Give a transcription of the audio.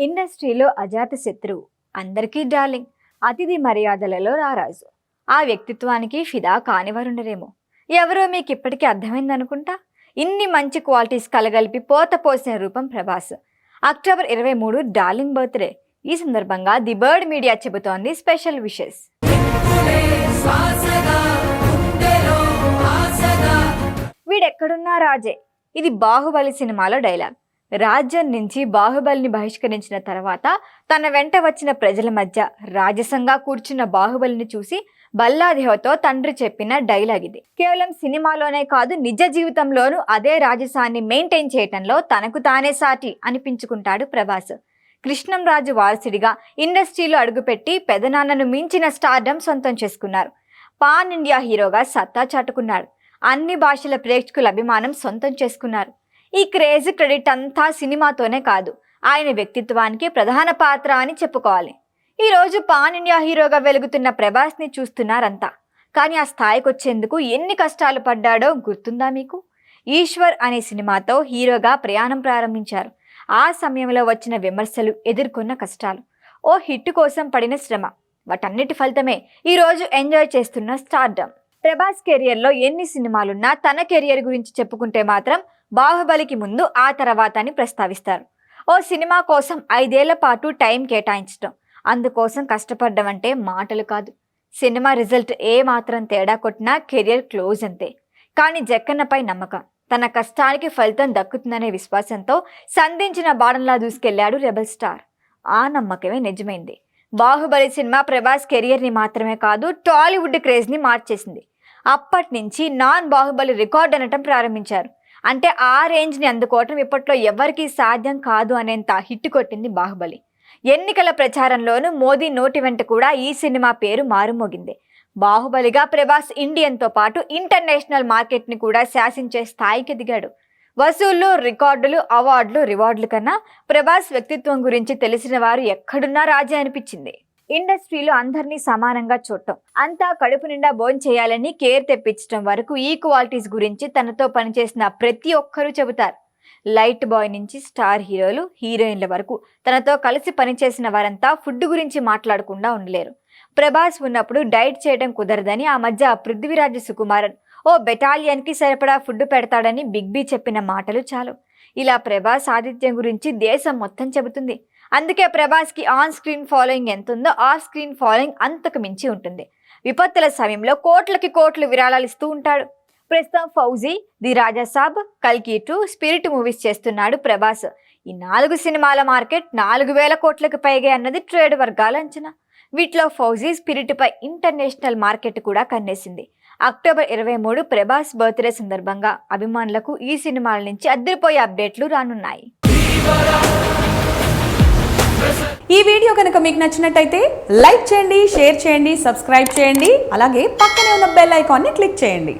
ఇండస్ట్రీలో అజాత శత్రువు, అందరికీ డార్లింగ్, అతిథి మర్యాదలలో రారాజు. ఆ వ్యక్తిత్వానికి ఫిదా కానివారుండరేమో. ఎవరో మీకు ఇప్పటికీ అర్థమైందనుకుంటా. ఇన్ని మంచి క్వాలిటీస్ కలగలిపి పోత పోసిన రూపం ప్రభాస్. October 23 darling birthday. ఈ సందర్భంగా ది బర్డ్ మీడియా చెబుతోంది స్పెషల్ విషెస్. వీడెక్కడున్నా రాజే, ఇది బాహుబలి సినిమాలో డైలాగ్. రాజ్యం నుంచి బాహుబలిని బహిష్కరించిన తర్వాత తన వెంట వచ్చిన ప్రజల మధ్య రాజసంగా కూర్చున్న బాహుబలిని చూసి బల్లాదేవతో తండ్రి చెప్పిన డైలాగ్ ఇది. కేవలం సినిమాలోనే కాదు, నిజ జీవితంలోనూ అదే రాజసాన్ని మెయింటైన్ చేయటంలో తనకు తానే సాటి అనిపించుకుంటాడు ప్రభాస్. కృష్ణంరాజు వారసుడిగా ఇండస్ట్రీలో అడుగుపెట్టి పెదనాన్నను మించిన స్టార్డమ్ సొంతం చేసుకున్నారు. పాన్ ఇండియా హీరోగా సత్తా చాటుకున్నాడు. అన్ని భాషల ప్రేక్షకుల అభిమానం సొంతం చేసుకున్నారు. ఈ క్రేజ్ క్రెడిట్ అంతా సినిమాతోనే కాదు, ఆయన వ్యక్తిత్వానికి ప్రధాన పాత్ర అని చెప్పుకోవాలి. ఈరోజు పాన్ ఇండియా హీరోగా వెలుగుతున్న ప్రభాస్ని చూస్తున్నారంతా. కానీ ఆ స్థాయికి వచ్చేందుకు ఎన్ని కష్టాలు పడ్డాడో గుర్తుందా మీకు? ఈశ్వర్ అనే సినిమాతో హీరోగా ప్రయాణం ప్రారంభించారు. ఆ సమయంలో వచ్చిన విమర్శలు, ఎదుర్కొన్న కష్టాలు, ఓ హిట్ కోసం పడిన శ్రమ, వాటన్నిటి ఫలితమే ఈరోజు ఎంజాయ్ చేస్తున్న స్టార్డమ్. ప్రభాస్ కెరియర్లో ఎన్ని సినిమాలున్నా తన కెరియర్ గురించి చెప్పుకుంటే మాత్రం బాహుబలికి ముందు ఆ తర్వాత అని ప్రస్తావిస్తారు. ఓ సినిమా కోసం 5 ఏళ్ల పాటు టైం కేటాయించడం, అందుకోసం కష్టపడ్డం అంటే మాటలు కాదు. సినిమా రిజల్ట్ ఏ మాత్రం తేడా కొట్టినా కెరియర్ క్లోజ్ అంతే. కానీ జక్కన్నపై నమ్మకం, తన కష్టానికి ఫలితం దక్కుతుందనే విశ్వాసంతో సంధించిన బాణంలా దూసుకెళ్లాడు రెబల్ స్టార్. ఆ నమ్మకమే నిజమైంది. బాహుబలి సినిమా ప్రభాస్ కెరియర్ని మాత్రమే కాదు, టాలీవుడ్ క్రేజ్ని మార్చేసింది. అప్పటి నుంచి నాన్ బాహుబలి రికార్డ్ అనటం ప్రారంభించారు. అంటే ఆ రేంజ్ని అందుకోవటం ఇప్పట్లో ఎవరికీ సాధ్యం కాదు అనేంత హిట్ కొట్టింది బాహుబలి. ఎన్నికల ప్రచారంలోనూ మోదీ నోటి వెంట కూడా ఈ సినిమా పేరు మారుమోగింది. బాహుబలిగా ప్రభాస్ ఇండియన్తో పాటు ఇంటర్నేషనల్ మార్కెట్ని కూడా శాసించే స్థాయికి ఎదిగాడు. వసూళ్లు, రికార్డులు, అవార్డులు, రివార్డులు కన్నా ప్రభాస్ వ్యక్తిత్వం గురించి తెలిసిన వారు ఎక్కడున్నా రాజే అనిపించింది. ఇండస్ట్రీలో అందరినీ సమానంగా చూడటం, అంతా కడుపు నిండా భోంచేయాలని కేర్ తెప్పించడం వరకు ఈ క్వాలిటీస్ గురించి తనతో పనిచేసిన ప్రతి ఒక్కరూ చెబుతారు. లైట్ బాయ్ నుంచి స్టార్ హీరోలు, హీరోయిన్ల వరకు తనతో కలిసి పనిచేసిన వారంతా ఫుడ్ గురించి మాట్లాడకుండా ఉండలేరు. ప్రభాస్ ఉన్నప్పుడు డైట్ చేయడం కుదరదని ఆ మధ్య పృథ్వీరాజ్ సుకుమారన్ ఓ బెటాలియన్కి సరిపడా ఫుడ్ పెడతాడని బిగ్ బి చెప్పిన మాటలు చాలు. ఇలా ప్రభాస్ ఆతిథ్యం గురించి దేశం మొత్తం చెబుతుంది. అందుకే ప్రభాస్కి ఆన్ స్క్రీన్ ఫాలోయింగ్ ఎంతుందో ఆఫ్ స్క్రీన్ ఫాలోయింగ్ అంతకు మించి ఉంటుంది. విపత్తుల సమయంలో కోట్లకి కోట్లు విరాళాలు ఇస్తూ ఉంటాడు. ప్రస్తుతం ఫౌజీ, ది రాజా సాబ్, కల్కి 2, స్పిరిట్ మూవీస్ చేస్తున్నాడు ప్రభాస్. ఈ 4 సినిమాల మార్కెట్ 4,000 కోట్లకు పైగా అన్నది ట్రేడ్ వర్గాల అంచనా. వీటిలో ఫౌజీ, స్పిరిట్ పై ఇంటర్నేషనల్ మార్కెట్ కూడా కన్నేసింది. అక్టోబర్ 23 ప్రభాస్ బర్త్డే సందర్భంగా అభిమానులకు ఈ సినిమాల నుంచి అద్దరిపోయే అప్డేట్లు రానున్నాయి. ఈ వీడియో కనుక మీకు నచ్చినట్టయితే లైక్ చేయండి, షేర్ చేయండి, సబ్స్క్రైబ్ చేయండి. అలాగే పక్కనే ఉన్న బెల్ ఐకాన్ని క్లిక్ చేయండి.